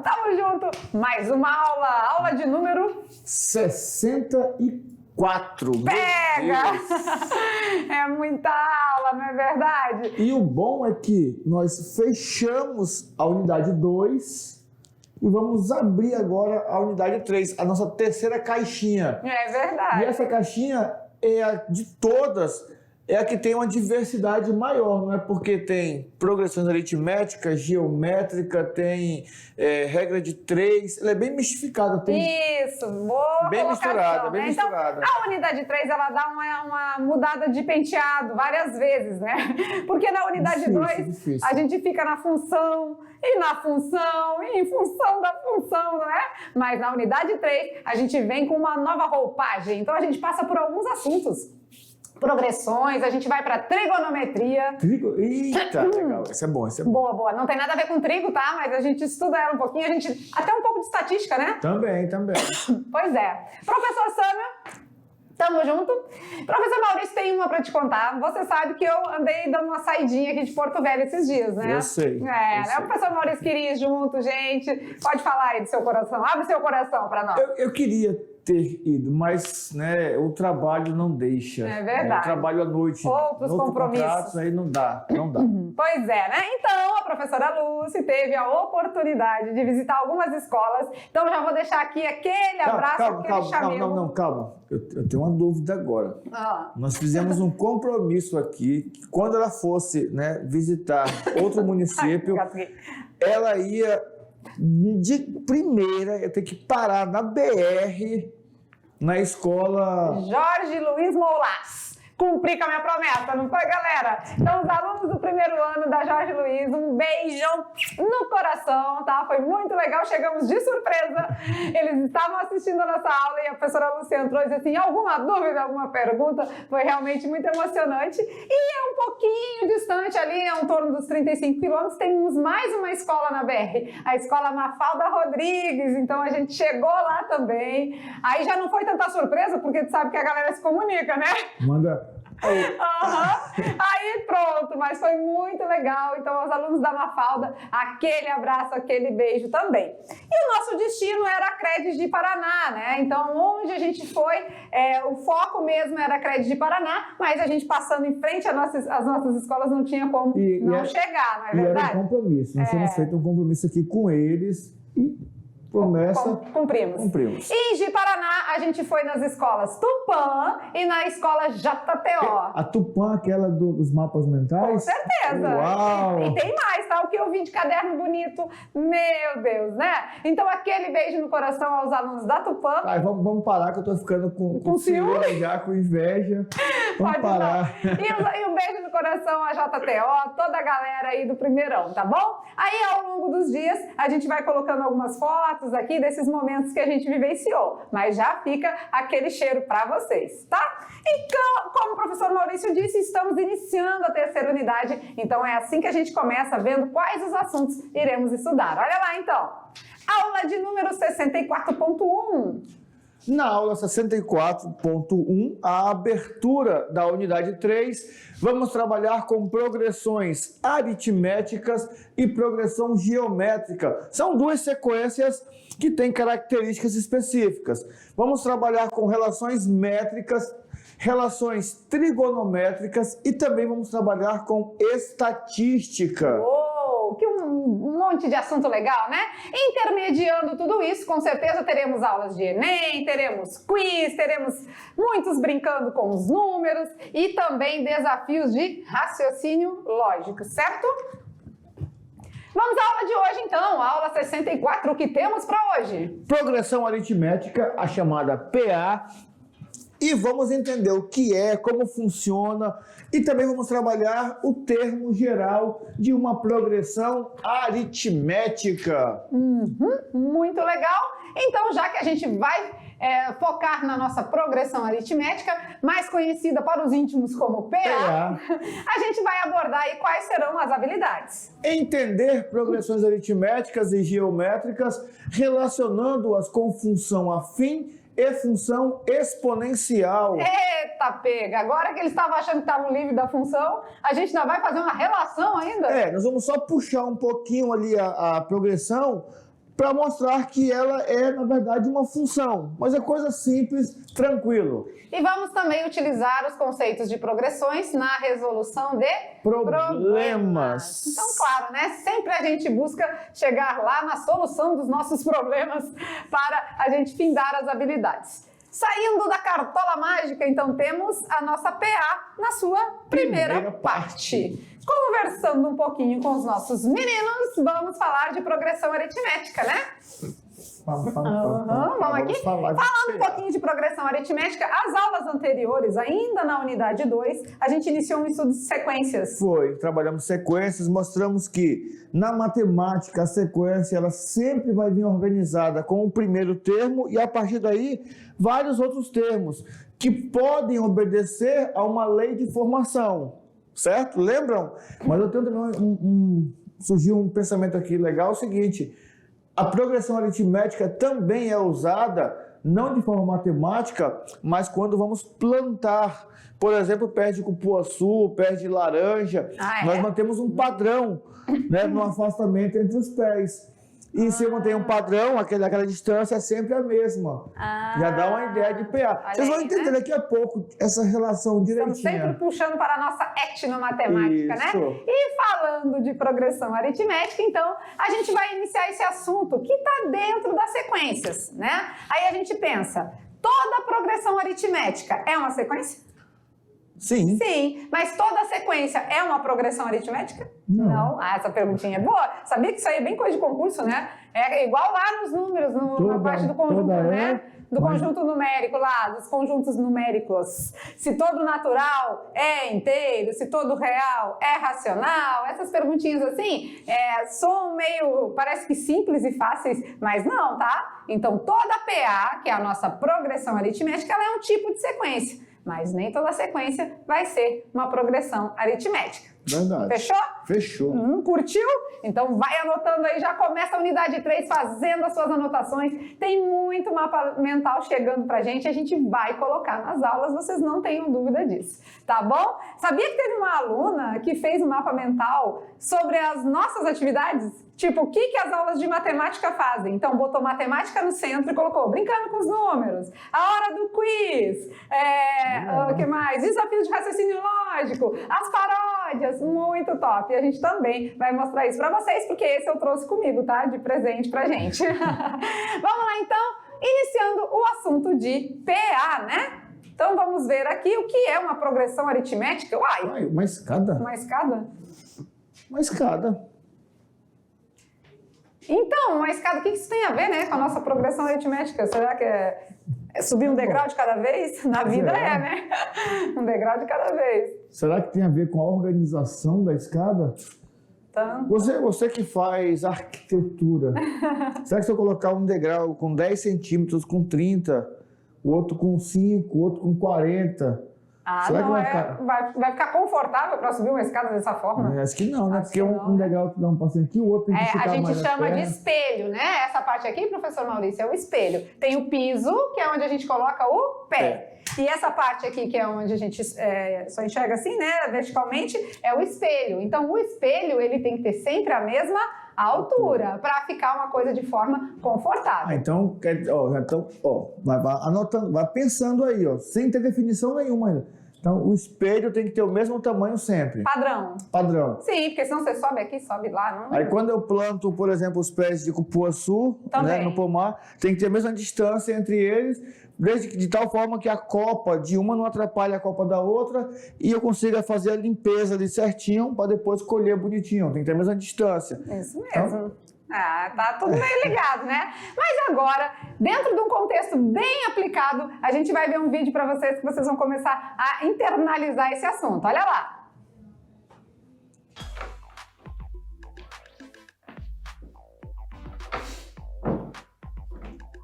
tamo junto. Mais uma aula de número 64. Pega! É muita aula, não é verdade? E o bom é que nós fechamos a unidade 2 e vamos abrir agora a unidade 3, a nossa terceira caixinha. É verdade. E essa caixinha é a de todas, é a que tem uma diversidade maior, não é porque tem progressões aritméticas, geométrica, tem regra de 3, ela é bem mistificada. Tem Isso, boa bem colocação, misturada, bem né? misturada. Então, a unidade 3, ela dá uma mudada de penteado várias vezes, né? Porque na unidade 2, a gente fica na função, e na função, e em função da função, não é? Mas na unidade 3, a gente vem com uma nova roupagem. Então, a gente passa por alguns assuntos. Progressões, a gente vai para trigonometria. Eita, legal, isso é bom, isso é bom. Boa, boa. Não tem nada a ver com trigo, tá? Mas a gente estuda ela um pouquinho, até um pouco de estatística, né? Também. Pois é. Professor Sâmio, tamo junto. Professor Maurício, tem uma para te contar. Você sabe que eu andei dando uma saidinha aqui de Porto Velho esses dias, né? Eu sei. O professor Maurício queria ir junto, gente. Pode falar aí do seu coração. Abre seu coração para nós. Eu queria ter ido, mas né, o trabalho não deixa. É verdade. O trabalho à noite. Outros compromissos. Contratos, aí não dá. Pois é, né? Então, a professora Lúcia teve a oportunidade de visitar algumas escolas. Então, já vou deixar aqui aquele abraço, aquele chamego. Calma. Eu tenho uma dúvida agora. Nós fizemos um compromisso aqui, que quando ela fosse visitar outro município, ela ia... De primeira, eu tenho que parar na BR, na escola... Jorge Luiz Molas. Cumpri com a minha promessa, não foi, galera? Então, os alunos do primeiro ano da Jorge Luiz, um beijão no coração, tá? Foi muito legal, chegamos de surpresa. Eles estavam assistindo a nossa aula e a professora Lúcia entrou e disse assim, alguma dúvida, alguma pergunta? Foi realmente muito emocionante. E é um pouquinho distante ali, em torno dos 35 quilômetros, temos mais uma escola na BR, a Escola Mafalda Rodrigues. Então, a gente chegou lá também. Aí já não foi tanta surpresa, porque tu sabe que a galera se comunica, né? Manda... Aí pronto, mas foi muito legal. Então, aos alunos da Mafalda, aquele abraço, aquele beijo também. E o nosso destino era a Credes de Paraná, né? Então, onde a gente foi, o foco mesmo era a Credes de Paraná, mas a gente passando em frente às nossas escolas não tinha como chegar, não é verdade? Era um compromisso, nós tínhamos feito um compromisso aqui com eles e promessa. Cumprimos. E de Paraná, a gente foi nas escolas Tupã e na escola JTO. A Tupã, aquela dos mapas mentais? Com certeza. Uau! E tem mais, tá? O que eu vi de caderno bonito, meu Deus, né? Então, aquele beijo no coração aos alunos da Tupã. Vamos parar que eu tô ficando com ciúme já, com inveja. Vamos parar. E um beijo no coração a JTO, toda a galera aí do primeirão, tá bom? Aí, ao longo dos dias, a gente vai colocando algumas fotos aqui desses momentos que a gente vivenciou, mas já fica aquele cheiro para vocês, tá? Então, como o professor Maurício disse, estamos iniciando a terceira unidade, então é assim que a gente começa vendo quais os assuntos iremos estudar. Olha lá então, aula de número 64.1. Na aula 64.1, a abertura da unidade 3, vamos trabalhar com progressões aritméticas e progressão geométrica. São duas sequências que têm características específicas. Vamos trabalhar com relações métricas, relações trigonométricas e também vamos trabalhar com estatística. Que um monte de assunto legal, né? Intermediando tudo isso, com certeza teremos aulas de Enem, teremos quiz, teremos muitos brincando com os números e também desafios de raciocínio lógico, certo? Vamos à aula de hoje então, a aula 64, o que temos para hoje? Progressão aritmética, a chamada PA. E vamos entender o que é, como funciona e também vamos trabalhar o termo geral de uma progressão aritmética. Muito legal. Então, já que a gente vai focar na nossa progressão aritmética, mais conhecida para os íntimos como PA, a gente vai abordar aí quais serão as habilidades. Entender progressões aritméticas e geométricas, relacionando-as com função afim e função exponencial. Eita, pega! Agora que eles estavam achando que estavam livres da função, a gente ainda vai fazer uma relação ainda? Nós vamos só puxar um pouquinho ali a progressão para mostrar que ela é, na verdade, uma função. Mas é coisa simples, tranquilo. E vamos também utilizar os conceitos de progressões na resolução de problemas. Então, claro, né? Sempre a gente busca chegar lá na solução dos nossos problemas para a gente findar as habilidades. Saindo da cartola mágica, então temos a nossa PA na sua primeira parte. Conversando um pouquinho com os nossos meninos, vamos falar de progressão aritmética, né? Vamos aqui? Falando um pouquinho de progressão aritmética, as aulas anteriores, ainda na unidade 2, a gente iniciou um estudo de sequências. Foi, trabalhamos sequências, mostramos que na matemática a sequência ela sempre vai vir organizada com o primeiro termo e a partir daí vários outros termos que podem obedecer a uma lei de formação, certo? Lembram? Mas eu tenho também surgiu um pensamento aqui legal, é o seguinte: a progressão aritmética também é usada, não de forma matemática, mas quando vamos plantar. Por exemplo, pé de cupuaçu, pé de laranja, nós mantemos um padrão, né, no afastamento entre os pés. E se eu mantenho um padrão, aquela distância é sempre a mesma. Já dá uma ideia de PA. Vocês vão entender daqui a pouco essa relação direitinho. Estamos sempre puxando para a nossa etnomatemática, né? E falando de progressão aritmética, então, a gente vai iniciar esse assunto que está dentro das sequências, né? Aí a gente pensa, toda progressão aritmética é uma sequência? Sim. Sim, mas toda sequência é uma progressão aritmética? Não. Essa perguntinha é boa. Sabia que isso aí é bem coisa de concurso, né? É igual lá nos números, na parte do conjunto, né? Do conjunto numérico lá, dos conjuntos numéricos. Se todo natural é inteiro, se todo real é racional, essas perguntinhas assim, são meio, parece que simples e fáceis, mas não, tá? Então toda PA, que é a nossa progressão aritmética, ela é um tipo de sequência. Mas nem toda sequência vai ser uma progressão aritmética. Verdade. Fechou? Fechou. Curtiu? Então vai anotando aí, já começa a unidade 3 fazendo as suas anotações. Tem muito mapa mental chegando pra gente, a gente vai colocar nas aulas, vocês não tenham dúvida disso, tá bom? Sabia que teve uma aluna que fez um mapa mental sobre as nossas atividades? Tipo, o que as aulas de matemática fazem? Então, botou matemática no centro e colocou brincando com os números, a hora do quiz, o que mais? Desafio de raciocínio lógico, as paródias, muito top. E a gente também vai mostrar isso pra vocês, porque esse eu trouxe comigo, tá? De presente pra gente. Vamos lá, então, iniciando o assunto de PA, né? Então, vamos ver aqui o que é uma progressão aritmética. Uai, uma escada? Uma escada? Uma escada. Então, uma escada, o que isso tem a ver, né, com a nossa progressão aritmética? Será que é subir um degrau de cada vez? Na vida né? Um degrau de cada vez. Será que tem a ver com a organização da escada? Então... Você que faz arquitetura, será que se eu colocar um degrau com 10 centímetros, com 30, o outro com 5, o outro com 40... será que vai ficar confortável para subir uma escada dessa forma? Acho que não, né? Porque um degrau que dá um passinho aqui, o outro tem que ficar mais. A gente chama de espelho, né? Essa parte aqui, professor Maurício, é o espelho. Tem o piso, que é onde a gente coloca o pé. E essa parte aqui, que é onde a gente só enxerga assim, né? Verticalmente, é o espelho. Então, o espelho, ele tem que ter sempre a mesma altura para ficar uma coisa de forma confortável. Então, vai anotando, vai pensando aí, sem ter definição nenhuma ainda. Então, o espelho tem que ter o mesmo tamanho sempre. Padrão. Sim, porque senão você sobe aqui, sobe lá. Não... Aí, quando eu planto, por exemplo, os pés de cupuaçu, né, no pomar, tem que ter a mesma distância entre eles, de tal forma que a copa de uma não atrapalhe a copa da outra e eu consiga fazer a limpeza ali certinho para depois colher bonitinho. Tem que ter a mesma distância. Isso mesmo. Então, tá tudo meio ligado, né? Mas agora, dentro de um contexto bem aplicado, a gente vai ver um vídeo para vocês que vocês vão começar a internalizar esse assunto. Olha lá!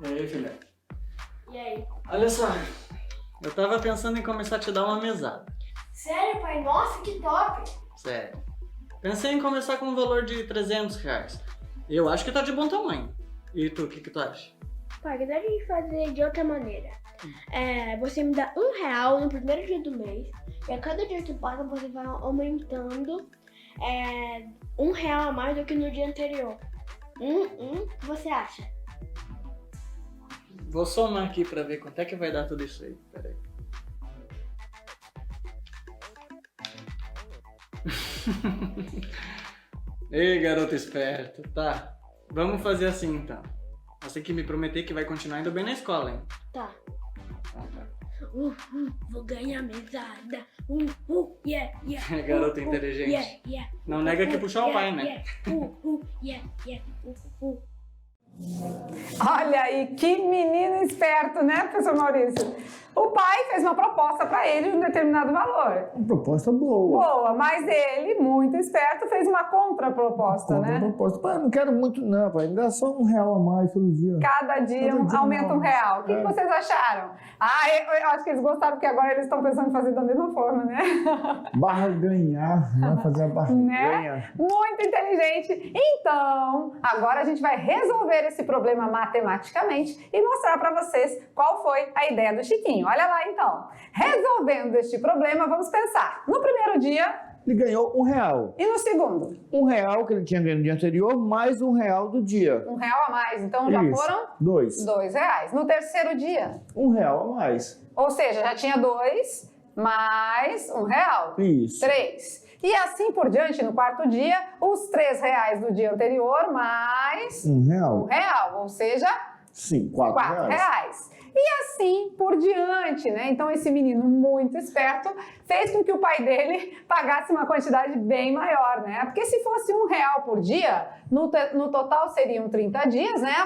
E aí, filha? E aí? Olha só, eu tava pensando em começar a te dar uma mesada. Sério, pai? Nossa, que top! Sério. Pensei em começar com um valor de R$300. Eu acho que tá de bom tamanho. E tu, o que tu acha? Pai, que dá de fazer de outra maneira. Você me dá R$1 no primeiro dia do mês. E a cada dia que passa, você vai aumentando R$1 a mais do que no dia anterior. O que você acha? Vou somar aqui pra ver quanto é que vai dar tudo isso aí. Pera aí. Ei, garoto esperto. Tá, vamos fazer assim então. Você tem que me prometer que vai continuar indo bem na escola, hein? Tá. Tá. Vou ganhar mesada. Yeah, yeah. Garoto inteligente. Yeah, yeah. Não nega que puxou o pai, né? Yeah, yeah. Olha aí, que menino esperto, né, professor Maurício? O pai fez uma proposta para ele de um determinado valor. Uma proposta boa. Boa, mas ele, muito esperto, fez uma contraproposta, né? Proposta. Pai, eu não quero muito não, pai. Me dá só R$1 a mais todo dia. Cada dia aumenta R$1. O que vocês acharam? Eu acho que eles gostaram, porque agora eles estão pensando em fazer da mesma forma, né? Barganhar, né? Fazer a barganha. Né? Muito inteligente. Então, agora a gente vai resolver esse problema matematicamente e mostrar para vocês qual foi a ideia do Chiquinho. Olha lá, então. Resolvendo este problema, vamos pensar. No primeiro dia... Ele ganhou R$1. E no segundo? R$1 que ele tinha ganho no dia anterior, mais R$1 do dia. R$1 a mais. Então, já foram... R$2. No terceiro dia? R$1 a mais. Ou seja, já tinha 2 mais R$1. Isso. 3. E assim por diante, no quarto dia, os R$3 do dia anterior mais R$1. ou seja, Sim, R$4. E assim por diante, né? Então esse menino muito esperto fez com que o pai dele pagasse uma quantidade bem maior, né? Porque se fosse R$1 por dia, no total seriam 30 dias, né?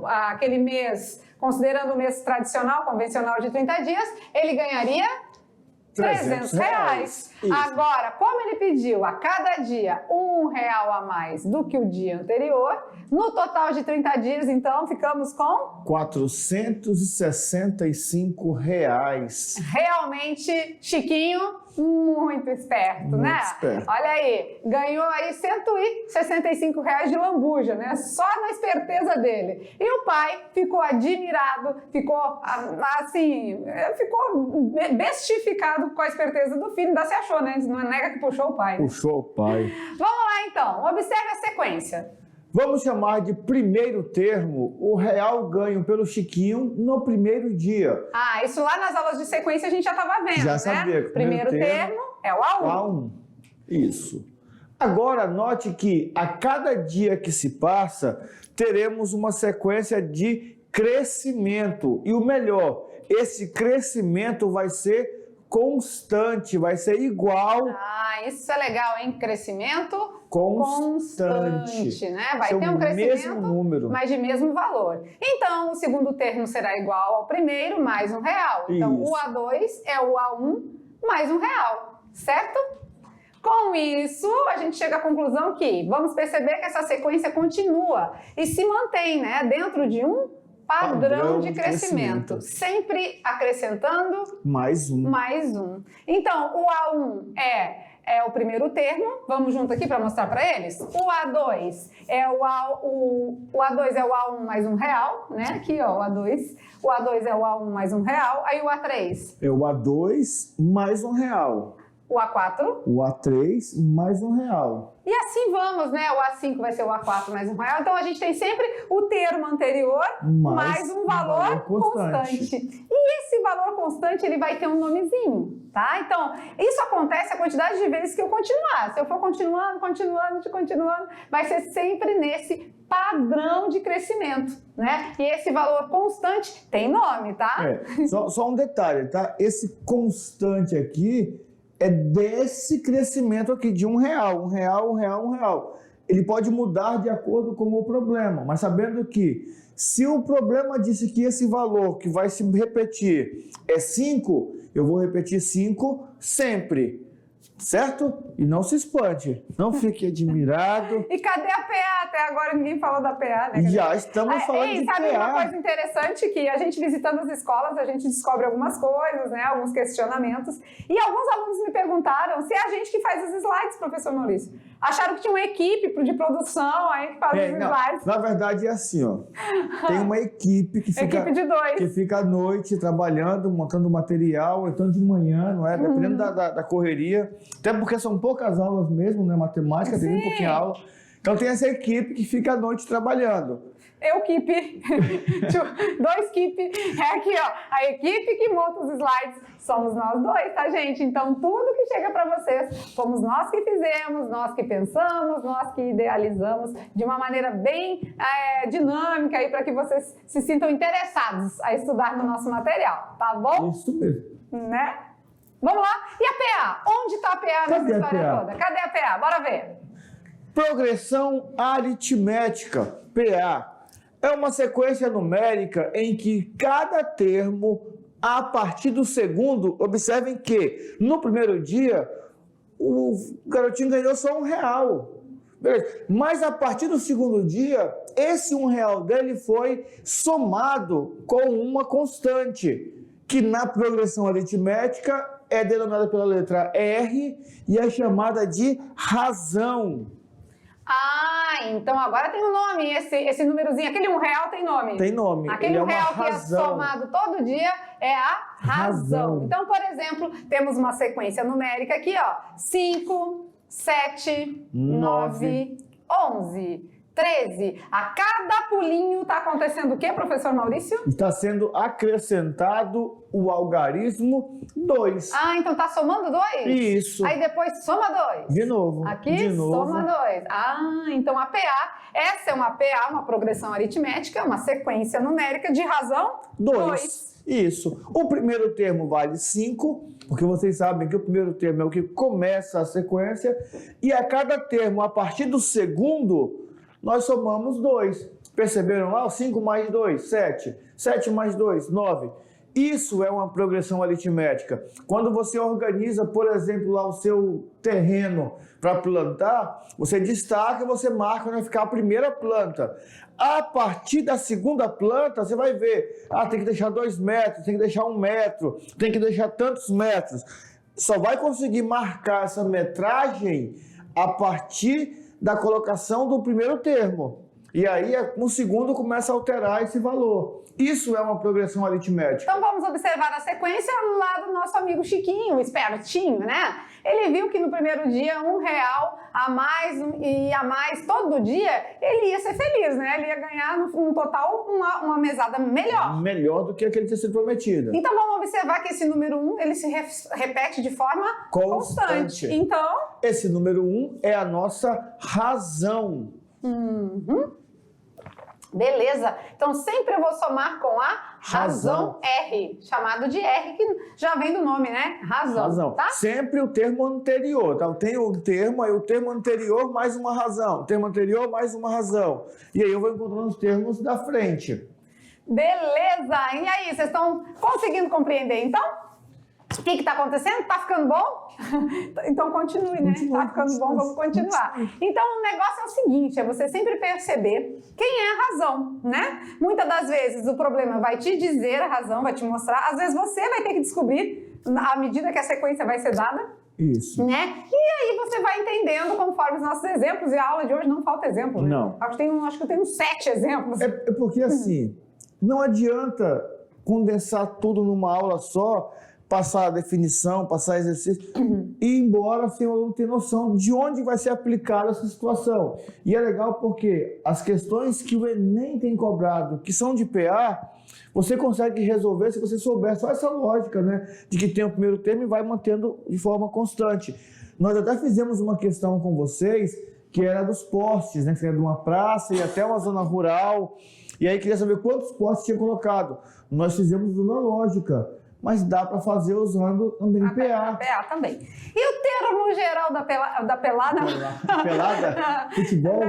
Aquele mês, considerando o mês tradicional, convencional de 30 dias, ele ganharia R$300. Isso. Agora, como ele pediu a cada dia R$1 a mais do que o dia anterior, no total de 30 dias, então, ficamos com R$465. Realmente, Chiquinho, muito esperto, Muito né? esperto. Olha aí, ganhou aí R$165 de lambuja, né? Só na esperteza dele. E o pai ficou admirado, ficou assim, ficou bestificado com a esperteza do filho. Ainda se achou, né? Não nega que puxou o pai. Puxou o pai. Vamos lá então, observe a sequência. Vamos chamar de primeiro termo o real ganho pelo Chiquinho no primeiro dia. Isso lá nas aulas de sequência a gente já estava vendo, Já né? sabia que o Primeiro termo é o A1. A1. Isso. Agora, note que a cada dia que se passa, teremos uma sequência de crescimento. E o melhor, esse crescimento vai ser constante, vai ser igual. Isso é legal, hein? Crescimento constante, né? Vai ter um crescimento, mesmo número, mas de mesmo valor. Então, o segundo termo será igual ao primeiro mais R$1. Então, Isso. o A2 é o A1 mais R$1, certo? Com isso, a gente chega à conclusão que vamos perceber que essa sequência continua e se mantém, né? Dentro de um padrão de crescimento, sempre acrescentando mais um. Então, o A1 é o primeiro termo, vamos junto aqui para mostrar para eles. O A2 é o A2 é o A1 mais R$1, né? Aqui, ó, o A2. O A2 é o A1 mais R$1. Aí o A3 é o A2 mais R$1. O A4. O A3 mais R$1. E assim vamos, né? O A5 vai ser o A4 mais R$1. Então a gente tem sempre o termo anterior mais um valor constante. E esse valor constante, ele vai ter um nomezinho, tá? Então, isso acontece a quantidade de vezes que eu continuar. Se eu for continuando, vai ser sempre nesse padrão de crescimento, né? E esse valor constante tem nome, tá? Só um detalhe, tá? Esse constante aqui é desse crescimento aqui de R$1, R$1. Ele pode mudar de acordo com o problema, mas sabendo que se o problema disse que esse valor que vai se repetir é 5, eu vou repetir 5 sempre. Certo? E não se espante, não fique admirado. E cadê a PA? Até agora ninguém falou da PA, né? Já estamos falando de sabe PA. Uma coisa interessante que a gente visitando as escolas, a gente descobre algumas coisas, né? Alguns questionamentos. E alguns alunos me perguntaram se é a gente que faz os slides, professor Maurício. Acharam que tinha uma equipe de produção aí que faz os slides. Na verdade é assim, ó. Tem uma equipe que fica... Equipe de 2. Que fica à noite trabalhando, montando material, então de manhã, não é? Dependendo da correria. Até porque são poucas aulas mesmo, né? Matemática, tem um pouquinho aula. Então tem essa equipe que fica à noite trabalhando. Eu keep, 2 keep, é aqui ó, a equipe que monta os slides somos nós 2, tá gente? Então tudo que chega para vocês, fomos nós que fizemos, nós que pensamos, nós que idealizamos de uma maneira bem dinâmica aí para que vocês se sintam interessados a estudar no nosso material, tá bom? Isso mesmo. Né? Vamos lá? E a PA? Onde está a PA nessa história toda? Cadê a PA? Bora ver. Progressão aritmética, PA. É uma sequência numérica em que cada termo, a partir do segundo, observem que no primeiro dia o garotinho ganhou só R$1. Beleza. Mas a partir do segundo dia, esse R$1 dele foi somado com uma constante, que na progressão aritmética é denominada pela letra R e é chamada de razão. Ah, então agora tem um nome, esse númerozinho, aquele R$1 tem nome. Tem nome. Aquele R$1 que é somado todo dia é a razão. Então, por exemplo, temos uma sequência numérica aqui, ó. 5, 7, 9, 11, 13. A cada pulinho está acontecendo o quê, professor Maurício? Está sendo acrescentado o algarismo 2. Ah, então tá somando 2? Isso. Aí depois soma 2. De novo. Aqui de novo. soma 2. Ah, então a PA, essa é uma PA, uma progressão aritmética, uma sequência numérica de razão 2. Isso. O primeiro termo vale 5, porque vocês sabem que o primeiro termo é o que começa a sequência, e a cada termo, a partir do segundo, nós somamos 2. Perceberam lá? 5 mais 2, 7. 7 mais 2, 9. Isso é uma progressão aritmética. Quando você organiza, por exemplo, lá o seu terreno para plantar, você destaca, você marca onde vai ficar a primeira planta. A partir da segunda planta, você vai ver, tem que deixar 2 metros, tem que deixar 1 metro, tem que deixar tantos metros. Só vai conseguir marcar essa metragem a partir da colocação do primeiro termo. E aí, no segundo, começa a alterar esse valor. Isso é uma progressão aritmética. Então vamos observar a sequência lá do nosso amigo Chiquinho, o espertinho, né? Ele viu que no primeiro dia R$1 a mais e a mais todo dia, ele ia ser feliz, né? Ele ia ganhar no total uma mesada melhor. Melhor do que aquele que tinha sido prometido. Então vamos observar que esse número 1, ele se repete de forma constante. Então, esse número 1 é a nossa razão. Beleza. Então sempre eu vou somar com a razão R, chamado de R, que já vem do nome, né? Razão. Tá? Sempre o termo anterior. Então tem um termo, aí o termo anterior mais uma razão. O termo anterior mais uma razão. E aí eu vou encontrando os termos da frente. Beleza. E aí, vocês estão conseguindo compreender, então? O que está acontecendo? Tá ficando bom? Então continue, né? Tá ficando bom, vamos continuar. Então o negócio é o seguinte, é você sempre perceber quem é a razão, né? Muitas das vezes o problema vai te dizer a razão, vai te mostrar, às vezes você vai ter que descobrir à medida que a sequência vai ser dada. Isso. Né? E aí você vai entendendo conforme os nossos exemplos, e a aula de hoje não falta exemplo, né? Não. Acho que eu tenho 7 exemplos. É porque assim, não adianta condensar tudo numa aula só, passar a definição, passar exercício, e ir embora sem o aluno ter noção de onde vai ser aplicada essa situação. E é legal porque as questões que o Enem tem cobrado, que são de PA, você consegue resolver se você souber só essa lógica, né? De que tem o primeiro termo e vai mantendo de forma constante. Nós até fizemos uma questão com vocês, que era dos postes, né? Que era de uma praça e até uma zona rural. E aí queria saber quantos postes tinha colocado. Nós fizemos uma lógica, mas dá para fazer usando também PA. PA também. E o termo geral da pelada? Pelada? Futebol?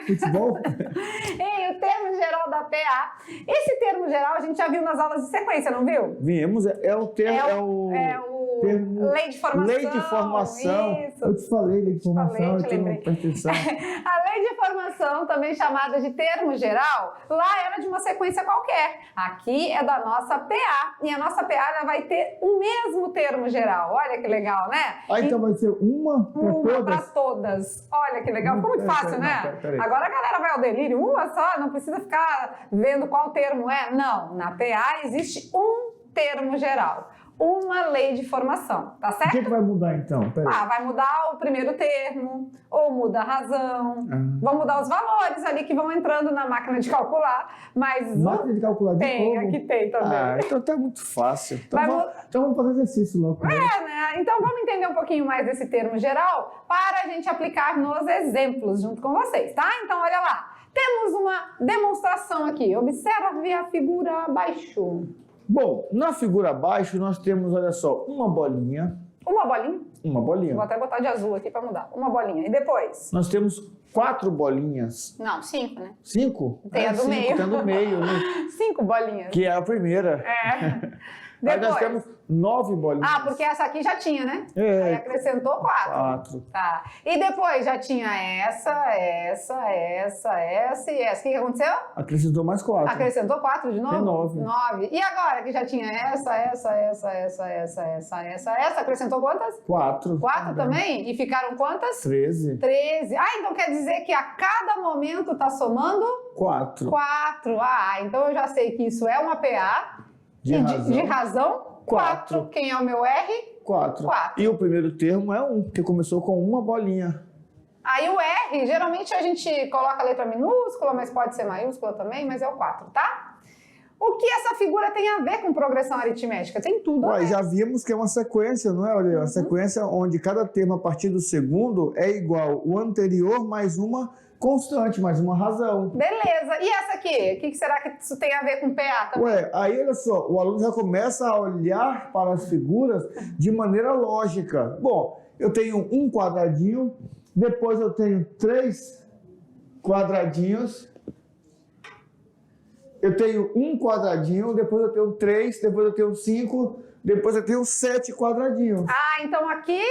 Futebol? E o termo geral da PA. Esse termo geral a gente já viu nas aulas de sequência, não viu? Vimos, é o termo... termo, lei de formação. Lei de formação. Isso. Eu te falei, lei de formação, eu tenho atenção. A lei de formação, também chamada de termo geral, lá era de uma sequência qualquer. Aqui é da nossa PA. E a nossa PA ela vai ter o mesmo termo geral. Olha que legal, né? Então vai ser uma para todas? Uma para todas. Olha que legal. Ficou muito fácil, né? Peraí. Agora a galera vai ao delírio. Uma só, não precisa ficar vendo qual termo é. Não, na PA existe um termo geral. uma lei de formação, tá O certo? que vai mudar então? Peraí. Vai mudar o primeiro termo, ou muda a razão, vão mudar os valores ali que vão entrando na máquina de calcular, mas Máquina de calcular de tem, novo? aqui tem também. Então tá muito fácil. Então, Vai então vamos fazer exercício logo. Né? Então vamos entender um pouquinho mais desse termo geral para a gente aplicar nos exemplos junto com vocês, tá? Então olha lá, temos uma demonstração aqui, observe a figura abaixo. Bom, na figura abaixo nós temos, olha só, uma bolinha. Uma bolinha, Uma bolinha. vou até botar de azul aqui para mudar, uma bolinha. E depois? Nós temos 4 bolinhas. Não, 5, né? 5? Tem a do 5, meio. tem a do meio, né? 5 bolinhas. Que é a primeira. Aí nós Depois. temos 9 bolinhas. Porque essa aqui já tinha, né? Aí acrescentou 4. 4. Tá. E depois já tinha essa e essa. O que aconteceu? Acrescentou mais 4. Acrescentou 4 de novo? Tem 9. 9. E agora que já tinha essa, acrescentou quantas? 4. 4 também? E ficaram quantas? 13. 13. Então quer dizer que a cada momento tá somando 4. 4. Então eu já sei que isso é uma PA. De razão, 4. Quem é o meu R? 4. 4. E o primeiro termo é 1, que começou com uma bolinha. Aí o R, geralmente a gente coloca a letra minúscula, mas pode ser maiúscula também, mas é o 4, tá? O que essa figura tem a ver com progressão aritmética? Tem tudo a ver. Já vimos que é uma sequência, não é? Olha, uma sequência onde cada termo a partir do segundo é igual o anterior mais uma constante, mais uma razão. Beleza. E essa aqui? O que será que isso tem a ver com PA também? Aí olha só, o aluno já começa a olhar para as figuras de maneira lógica. Bom, eu tenho um quadradinho, depois eu tenho 3 quadradinhos, eu tenho um quadradinho, depois eu tenho 3, depois eu tenho 5, depois eu tenho 7 quadradinhos. Então aqui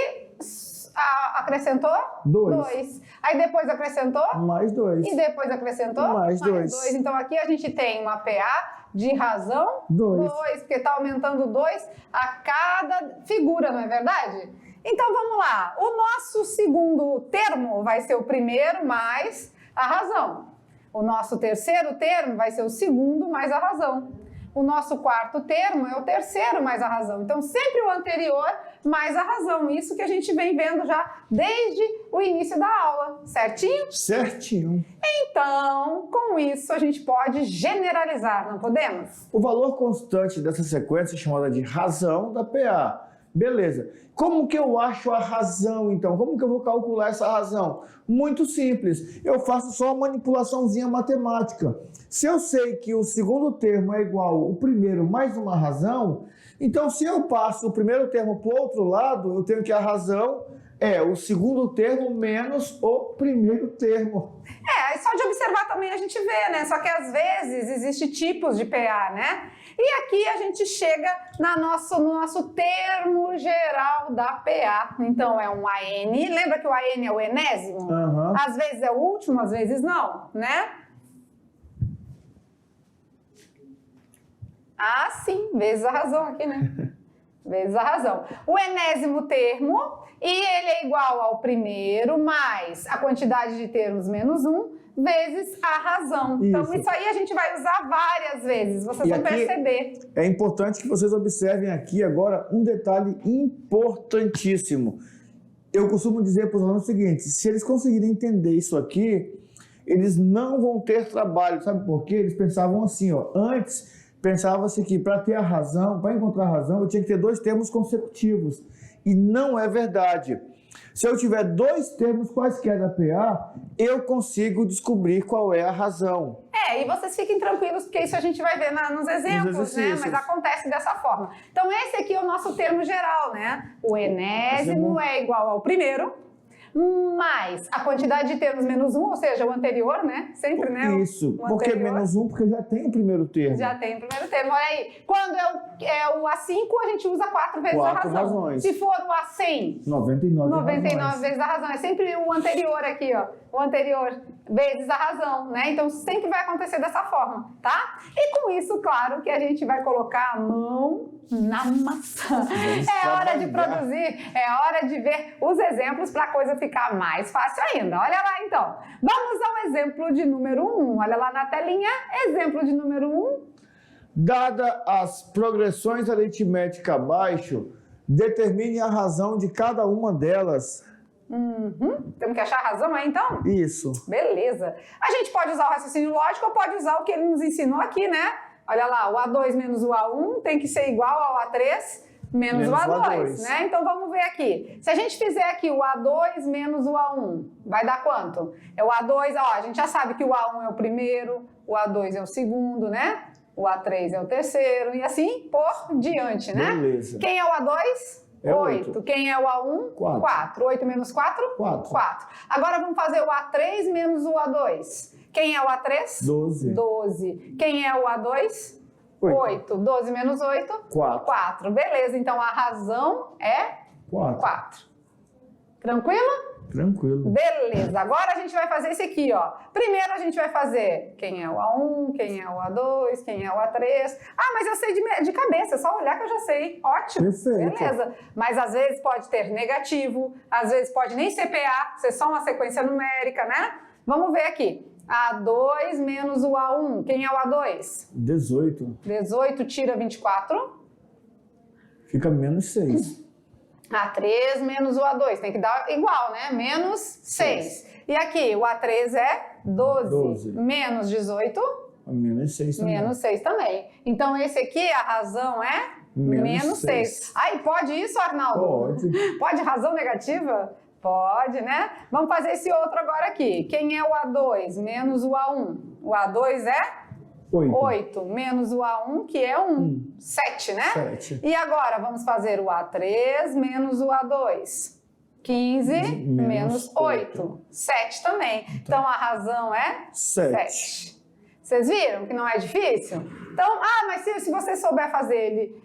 acrescentou? 2. Aí depois acrescentou? Mais 2. E depois acrescentou? Mais 2. Então aqui a gente tem uma PA de razão 2, porque está aumentando 2 a cada figura, não é verdade? Então vamos lá. O nosso segundo termo vai ser o primeiro mais a razão. O nosso terceiro termo vai ser o segundo mais a razão. O nosso quarto termo é o terceiro mais a razão. Então, sempre o anterior mais a razão. Isso que a gente vem vendo já desde o início da aula, certinho? Certinho. Então, com isso, a gente pode generalizar, não podemos? O valor constante dessa sequência é chamada de razão da PA. Beleza. Como que eu acho a razão, então? Como que eu vou calcular essa razão? Muito simples. Eu faço só uma manipulaçãozinha matemática. Se eu sei que o segundo termo é igual ao primeiro mais uma razão, então se eu passo o primeiro termo para o outro lado, eu tenho que a razão é o segundo termo menos o primeiro termo. Só de observar também a gente vê, né? Só que às vezes existem tipos de PA, né? E aqui a gente chega no nosso termo geral da PA. Então é um AN. Lembra que o AN é o enésimo? Uhum. Às vezes é o último, às vezes não, né? Sim, vezes a razão aqui, né? Vezes a razão. O enésimo termo, e ele é igual ao primeiro mais a quantidade de termos menos 1, vezes a razão. Então, isso aí a gente vai usar várias vezes, vocês vão perceber. É importante que vocês observem aqui agora um detalhe importantíssimo. Eu costumo dizer para os alunos o seguinte: se eles conseguirem entender isso aqui, eles não vão ter trabalho. Sabe por quê? Eles pensavam assim, antes pensava-se que para ter a razão, para encontrar a razão, eu tinha que ter 2 termos consecutivos. E não é verdade. Se eu tiver 2 termos quaisquer da PA, eu consigo descobrir qual é a razão. E vocês fiquem tranquilos, porque isso a gente vai ver nos exemplos, né? Mas acontece dessa forma. Então, esse aqui é o nosso termo geral, né? O enésimo é igual ao primeiro, mais a quantidade de termos menos 1, ou seja, o anterior, né? Sempre, né? Isso. Por que menos 1? Porque já tem o primeiro termo. Já tem o primeiro termo. Olha aí. Quando é o A5, a gente usa 4 vezes a razão. Razões. Se for o A100, 99 vezes a razão. É sempre o anterior aqui, ó. O anterior vezes a razão, né? Então, sempre vai acontecer dessa forma, tá? E com isso, claro, que a gente vai colocar a mão na maçã. É hora de produzir, é hora de ver os exemplos para a coisa ficar mais fácil ainda. Olha lá, então. Vamos ao exemplo de número 1. Olha lá na telinha, exemplo de número 1. Dada as progressões aritméticas abaixo, determine a razão de cada uma delas. Temos que achar a razão aí, então? Isso. Beleza. A gente pode usar o raciocínio lógico ou pode usar o que ele nos ensinou aqui, né? Olha lá, o A2 menos o A1 tem que ser igual ao A3 menos o A2, né? Então vamos ver aqui. Se a gente fizer aqui o A2 menos o A1, vai dar quanto? É o A2, ó, a gente já sabe que o A1 é o primeiro, o A2 é o segundo, né? O A3 é o terceiro e assim por diante, né? Beleza. Quem é o A2? É 8. Quem é o A1? 4. 8 menos 4? 4. Agora vamos fazer o A3 menos o A2. Quem é o A3? 12. 12. Quem é o A2? 8. 8. 12 menos 8? 4. 4. Beleza, então a razão é 4. Tranquilo? Tranquilo. Beleza, agora a gente vai fazer esse aqui, ó. Primeiro a gente vai fazer quem é o A1, quem é o A2, quem é o A3. Ah, mas eu sei de cabeça, é só olhar que eu já sei. Ótimo. Perfeito. Beleza. Mas às vezes pode ter negativo, às vezes pode nem ser PA, ser só uma sequência numérica, né? Vamos ver aqui. A2 menos o A1. Quem é o A2? 18. 18 tira 24. Fica menos 6. A3 menos o A2, tem que dar igual, né? Menos 6. E aqui, o A3 é 12. Menos 18, Menos 6 também. menos 6 também. Então, esse aqui, a razão é menos 6. Aí, pode isso, Arnaldo? Pode. Pode razão negativa? Pode, né? Vamos fazer esse outro agora aqui. Quem é o A2 menos o A1? O A2 é 8 menos o A1, que é 1. 7, né? 7. E agora, vamos fazer o A3 menos o A2. 15 menos 8. 7 também. Então, a razão é 7. Vocês viram que não é difícil? Então, mas se você souber fazer ele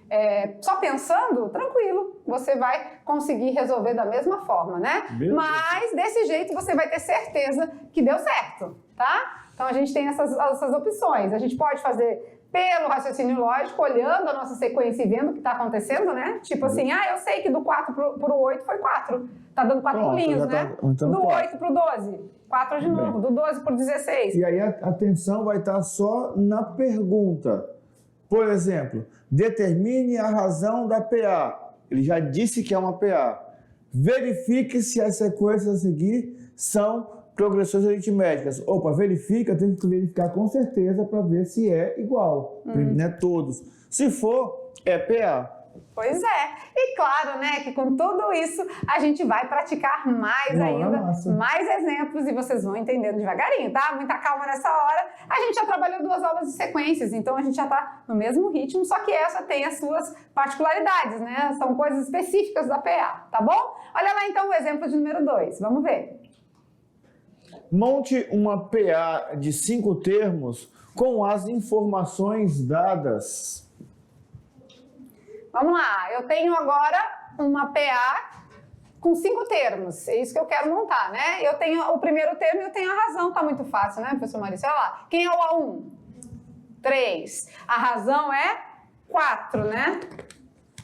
só pensando, tranquilo, você vai conseguir resolver da mesma forma, né? Beleza. Mas, desse jeito, você vai ter certeza que deu certo, tá? Então, a gente tem essas opções. A gente pode fazer pelo raciocínio lógico, olhando a nossa sequência e vendo o que está acontecendo, né? Tipo assim, eu sei que do 4 pro 8 foi 4. Tá dando 4 pulinhos, né? Do 8 pro 12, 4 de novo. Do 12 pro 16. E aí a atenção vai estar só na pergunta. Por exemplo, determine a razão da PA. Ele já disse que é uma PA. Verifique se as sequências a seguir são progressões aritméticas. Opa, verifica, tem que verificar com certeza para ver se é igual, né? Todos. Se for, é PA. Pois é. E claro, né, que com tudo isso a gente vai praticar mais ainda, mais exemplos e vocês vão entendendo devagarinho, tá? Muita calma nessa hora. A gente já trabalhou 2 aulas de sequências, então a gente já tá no mesmo ritmo, só que essa tem as suas particularidades, né? São coisas específicas da PA, tá bom? Olha lá então o exemplo de número 2, vamos ver. Monte uma PA de 5 termos com as informações dadas. Vamos lá, eu tenho agora uma PA com 5 termos, é isso que eu quero montar, né? Eu tenho o primeiro termo e eu tenho a razão, tá muito fácil, né, professor Maurício? Olha lá, quem é o A1? 3. A razão é 4, né?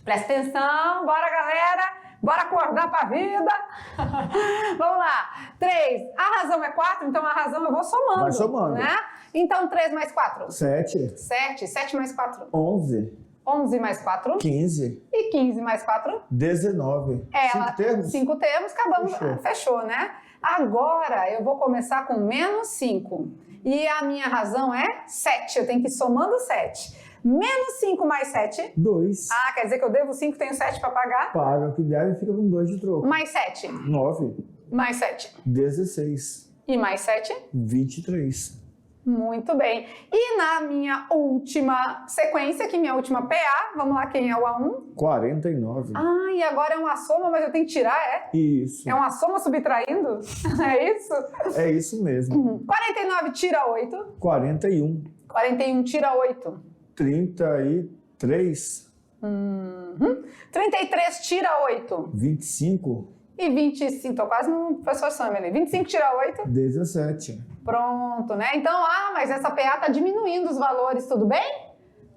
Presta atenção, bora galera! Bora acordar pra vida. Vamos lá. 3. A razão é 4, então a razão eu vou somando. Vai somando. Né? Então 3 mais 4. 7. 7. 7 mais 4. 11. 11 mais 4. 15. E 15 mais 4. 19. 5 termos? 5 termos, acabamos. Fechou, né? Agora eu vou começar com menos 5. E a minha razão é 7. Eu tenho que ir somando 7. Menos 5 mais 7. 2. Quer dizer que eu devo 5, tenho 7 para pagar? Paga o que deve e fica com 2 de troco. Mais 7. 9. Mais 7. 16. E mais 7? 23. Muito bem. E na minha última sequência, aqui minha última PA, vamos lá, quem é o A1? 49. E agora é uma soma, mas eu tenho que tirar, é? Isso. É uma soma subtraindo? É isso? É isso mesmo. 49 tira 8. 41. 41 tira 8. 33. 33 tira 8. 25. E 25, tô quase no professor Sam ali. 25 tira 8. 17. Pronto, né? Então, mas essa PA tá diminuindo os valores, tudo bem?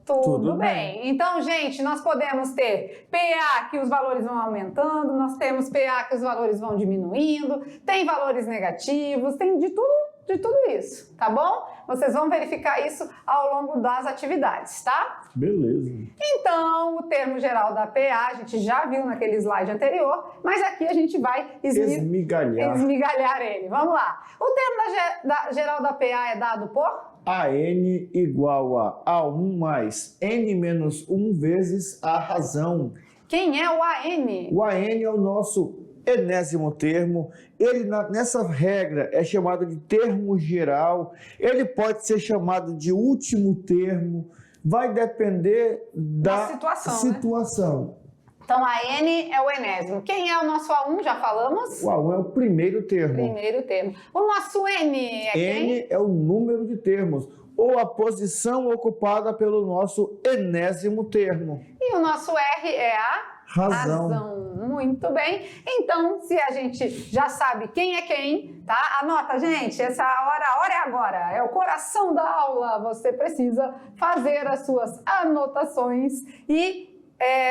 Tudo bem. Então, gente, nós podemos ter PA que os valores vão aumentando, nós temos PA que os valores vão diminuindo, tem valores negativos, tem de tudo de tudo isso, tá bom? Vocês vão verificar isso ao longo das atividades, tá? Beleza. Então, o termo geral da PA a gente já viu naquele slide anterior, mas aqui a gente vai esmigalhar ele. Vamos lá. O termo geral da PA é dado por? AN igual a A1 mais N menos 1 vezes a razão. Quem é o AN? O AN é o nosso enésimo termo. Ele, nessa regra, é chamado de termo geral. Ele pode ser chamado de último termo. Vai depender da situação. Né? Então, a N é o enésimo. Quem é o nosso A1? Já falamos? O A1 é o primeiro termo. Primeiro termo. O nosso N é quem? N é o número de termos, ou a posição ocupada pelo nosso enésimo termo. E o nosso R é a? Razão. Muito bem. Então, se a gente já sabe quem é quem, tá? Anota, gente, essa hora, a hora é agora. É o coração da aula. Você precisa fazer as suas anotações e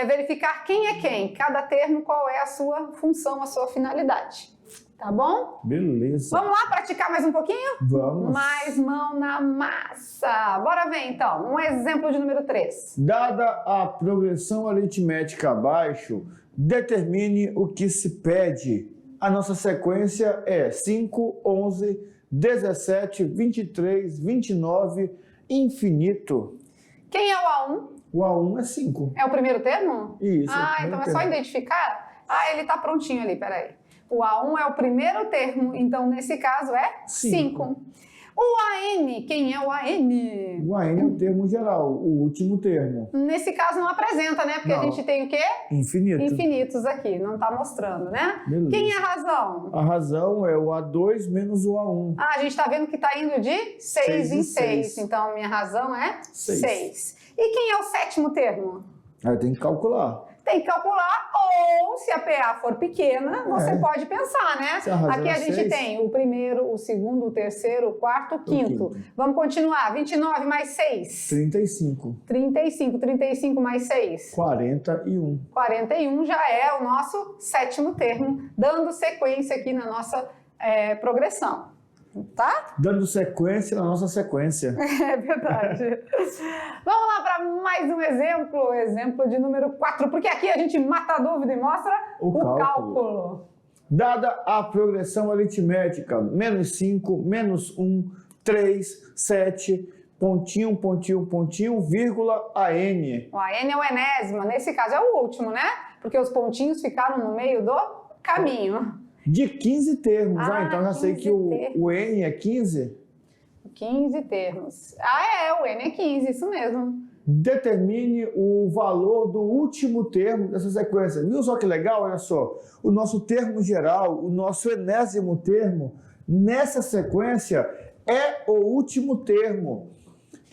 verificar quem é quem, cada termo, qual é a sua função, a sua finalidade. Tá bom? Beleza. Vamos lá praticar mais um pouquinho? Vamos. Mais mão na massa. Bora ver então. Um exemplo de número 3. Dada a progressão aritmética abaixo, determine o que se pede. A nossa sequência é 5, 11, 17, 23, 29, infinito. Quem é o A1? O A1 é 5. É o primeiro termo? Isso. Então é só identificar? Ele tá prontinho ali, peraí. O A1 é o primeiro termo, então nesse caso é 5. O AN, quem é o AN? O AN é o termo geral, o último termo. Nesse caso não apresenta, né? Porque a gente tem o quê? Infinito. Infinitos aqui, não tá mostrando, né? Beleza. Quem é a razão? A razão é o A2 menos o A1. A gente tá vendo que tá indo de 6 em 6. Então a minha razão é 6. E quem é o sétimo termo? Aí tem que calcular. Tem que calcular, ou se a PA for pequena, você pode pensar, né? Aqui a gente tem o primeiro, o segundo, o terceiro, o quarto, o quinto. Vamos continuar. 29 mais 6. 35. 35 mais 6. 41. 41 já é o nosso sétimo termo, dando sequência aqui na nossa progressão. Tá? Dando sequência na nossa sequência. É verdade. Vamos lá para mais um exemplo de número 4, porque aqui a gente mata a dúvida e mostra o cálculo. Dada a progressão aritmética, menos 5, menos 1, 3, 7, pontinho, pontinho, pontinho, vírgula, AN. O AN é o enésimo, nesse caso é o último, né? Porque os pontinhos ficaram no meio do caminho. De 15 termos. Então já sei que o N é 15? 15 termos. O N é 15, isso mesmo. Determine o valor do último termo dessa sequência. Viu só que legal? Olha só. O nosso termo geral, o nosso enésimo termo, nessa sequência é o último termo.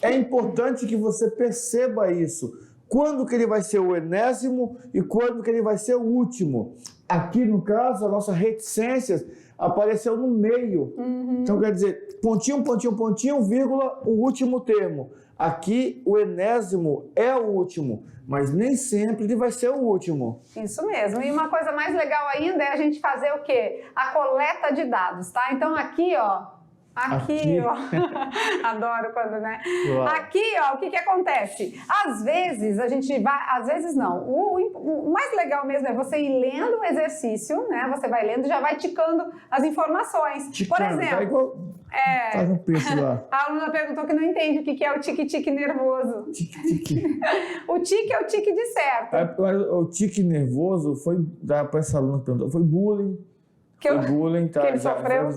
É importante que você perceba isso. Quando que ele vai ser o enésimo e quando que ele vai ser o último. Aqui, no caso, a nossa reticência apareceu no meio. Então, quer dizer, pontinho, pontinho, pontinho, vírgula, o último termo. Aqui, o enésimo é o último, mas nem sempre ele vai ser o último. Isso mesmo. E uma coisa mais legal ainda é a gente fazer o quê? A coleta de dados, tá? Então, aqui, ó. Aqui, ó. Adoro quando, né? Uau. Aqui, ó, o que acontece? Às vezes a gente vai, às vezes não. O mais legal mesmo é você ir lendo o exercício, né? Você vai lendo e já vai ticando as informações. Por exemplo, faz um peixe lá. A aluna perguntou que não entende o que é o tique-tique nervoso. Tique-tique. O tique é o tique de certo. O tique nervoso foi, para essa aluna perguntou, foi bullying. Foi bullying, tá? Que ele sofreu.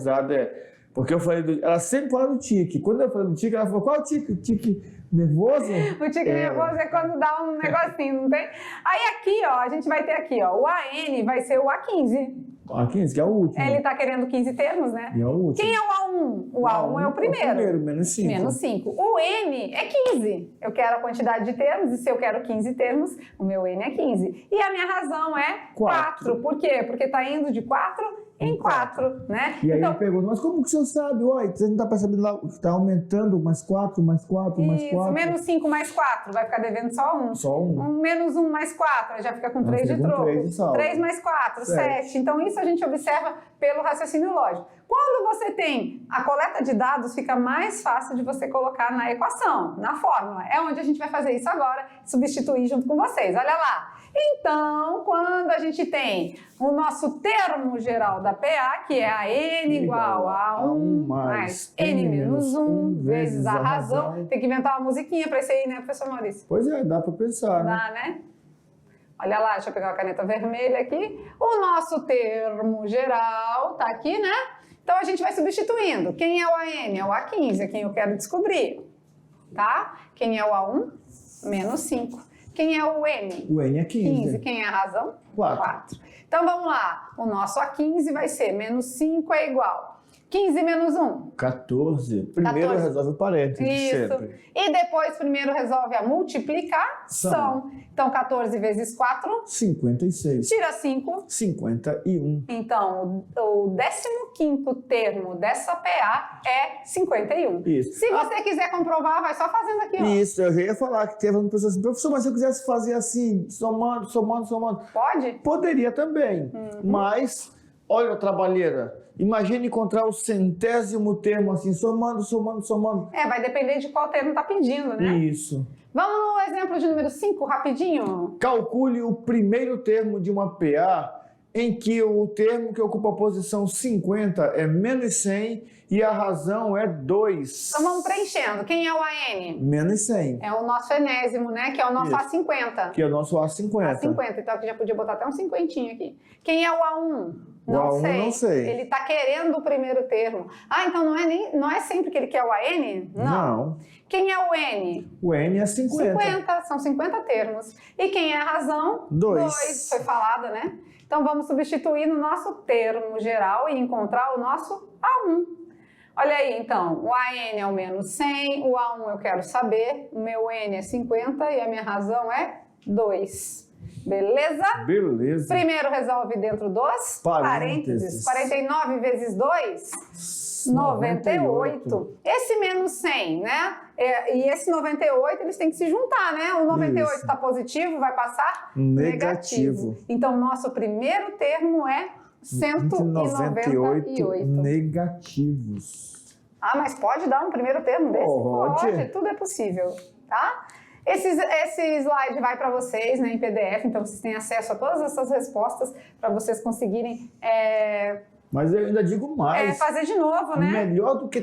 Porque eu falei ela sempre fala do tique. Quando eu falei do tique, ela falou, qual é o tique? Tique nervoso? O tique nervoso é quando dá um negocinho, não tem? Aí aqui, ó, a gente vai ter aqui, ó, o AN vai ser o A15. O A15, que é o último. Ele tá querendo 15 termos, né? É o último. Quem é o A1? O A1 é o primeiro. Menos 5. Menos 5. O N é 15. Eu quero a quantidade de termos, e se eu quero 15 termos, o meu N é 15. E a minha razão é 4. Por quê? Porque tá indo de 4 em 4, né? E aí então, ele pergunta, mas como que o senhor sabe? Você não tá percebendo lá que está aumentando mais 4, mais 4, mais 4? Isso, menos 5 mais 4, vai ficar devendo só 1. Só 1. Menos 1 mais 4, aí já fica com 3 de troco. 3 mais 4, 7. Então isso a gente observa pelo raciocínio lógico. Quando você tem a coleta de dados, fica mais fácil de você colocar na equação, na fórmula. É onde a gente vai fazer isso agora, substituir junto com vocês. Olha lá. Então, quando a gente tem o nosso termo geral da PA, que é a n igual a 1 mais n menos 1 vezes a razão. Tem que inventar uma musiquinha para isso aí, né, professor Maurício? Pois é, dá para pensar, né? Dá, né? Olha lá, deixa eu pegar uma caneta vermelha aqui. O nosso termo geral tá aqui, né? Então, a gente vai substituindo. Quem é o AN? É o A15, é quem eu quero descobrir, tá? Quem é o A1? Menos 5. Quem é o N? O N é 15. Quem é a razão? 4. Então, vamos lá. O nosso A15 vai ser menos 5 é igual. 15 menos 1. 14. Primeiro 14. resolve o parênteses Isso. sempre. E depois, primeiro resolve a multiplicação. Então, 14 vezes 4. 56. Tira 5. 51. Então, o 15º termo dessa PA é 51. Isso. Se você quiser comprovar, vai só fazendo aqui, ó. Isso, eu já ia falar que teve uma pessoa assim, professor, mas se eu quisesse fazer assim, somando, Pode? poderia também, mas olha a trabalheira, imagine encontrar o 100º termo assim, somando. É, vai depender de qual termo tá pedindo, né? Isso. Vamos no exemplo de número 5, rapidinho? Calcule o primeiro termo de uma PA em que o termo que ocupa a posição 50 é menos 100 e a razão é 2. Então vamos preenchendo. Quem é o AN? Menos 100, É o nosso enésimo, né? Que é o nosso Isso. A50. que é o nosso A50. A50, então aqui já podia botar até um cinquentinho aqui. Quem é o A1? O A1 não sei. Ele tá querendo o primeiro termo. Ah, então não é sempre que ele quer o AN? Não. Quem é o N? O N é 50. 50, são 50 termos. E quem é a razão? 2. Foi falada, né? Então vamos substituir no nosso termo geral e encontrar o nosso A1. Olha aí, então, o AN é o menos 100, o A1 eu quero saber, o meu N é 50 e a minha razão é 2. Beleza? Beleza. Primeiro resolve dentro dos Parênteses. 49 vezes 2? 98. Esse menos 100, né? E esse 98, eles têm que se juntar, né? O 98 Isso. está positivo, vai passar Negativo. Então, nosso primeiro termo é 198. negativos. Ah, mas pode dar um primeiro termo desse? Pode. Tudo é possível, tá? Esse slide vai para vocês, né, em PDF, então vocês têm acesso a todas essas respostas para vocês conseguirem Mas eu ainda digo mais. fazer de novo, né? Melhor do que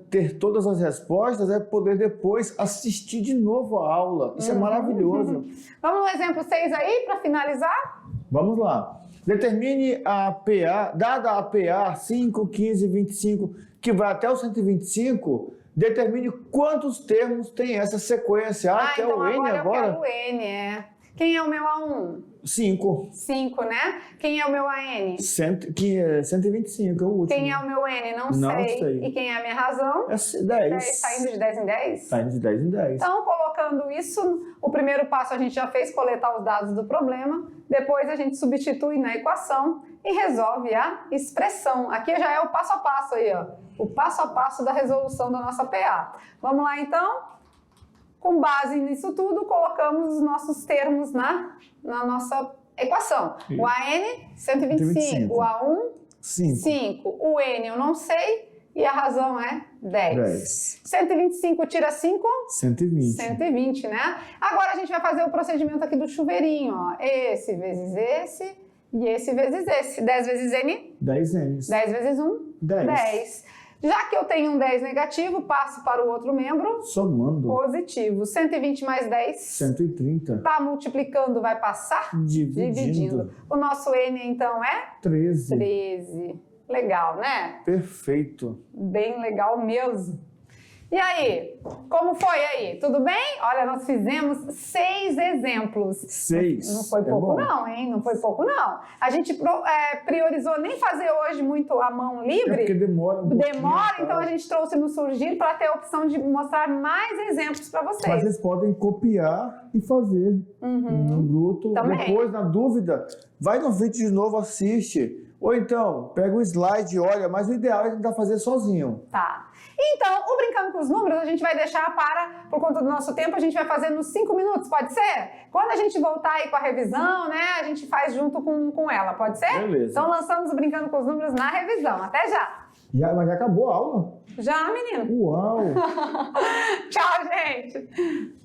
ter todas as respostas é poder depois assistir de novo a aula. Isso é maravilhoso. Vamos no exemplo 6 aí, para finalizar? Vamos lá. Determine a PA, dada a PA 5, 15, 25, que vai até o 125, determine quantos termos tem essa sequência. Ah, que é então o N eu agora? quero o N, Quem é o meu A1? 5. 5, né? Quem é o meu AN? 125 é o último. Quem é o meu N? Não sei. E quem é a minha razão? É 10. Está indo de 10 em 10? Está indo de 10 em 10. Então, colocando isso, o primeiro passo a gente já fez, coletar os dados do problema. Depois a gente substitui na equação e resolve a expressão. Aqui já é o passo a passo aí, ó. O passo a passo da resolução da nossa PA. Vamos lá, então? Com base nisso tudo, colocamos os nossos termos na nossa equação. Isso. O AN, 125. O A1, 5. O N eu não sei. E a razão é 10. 125 tira 5? 120. 120, né? Agora a gente vai fazer o procedimento aqui do chuveirinho, ó. Esse vezes esse e esse vezes esse. 10 vezes N? 10 N's. 10 vezes 1? 10. 10. Já que eu tenho um 10 negativo, passo para o outro membro Somando. positivo. 120 mais 10. 130. Tá multiplicando, vai passar Dividindo. O nosso N, então, é 13. 13. Legal, né? Perfeito. Bem legal mesmo. E aí, como foi aí? Tudo bem? Olha, nós fizemos 6 exemplos. 6. Não foi pouco não, hein? Não foi pouco não. A gente priorizou nem fazer hoje muito a mão É livre. porque demora um pouquinho, Demora, tá? então a gente trouxe no Surgir para ter a opção de mostrar mais exemplos para vocês. Mas vocês podem copiar e fazer no bruto. Também. Depois, na dúvida, vai no vídeo de novo, assiste. Ou então, pega o slide e olha, mas o ideal é tentar fazer sozinho. Tá. Então, o Brincando com os Números, a gente vai deixar por conta do nosso tempo, a gente vai fazer nos 5 minutos, pode ser? Quando a gente voltar aí com a revisão, né, a gente faz junto com ela, pode ser? Beleza. Então, lançamos o Brincando com os Números na revisão. Até já! Mas já acabou a aula? Já, menino? Uau! Tchau, gente!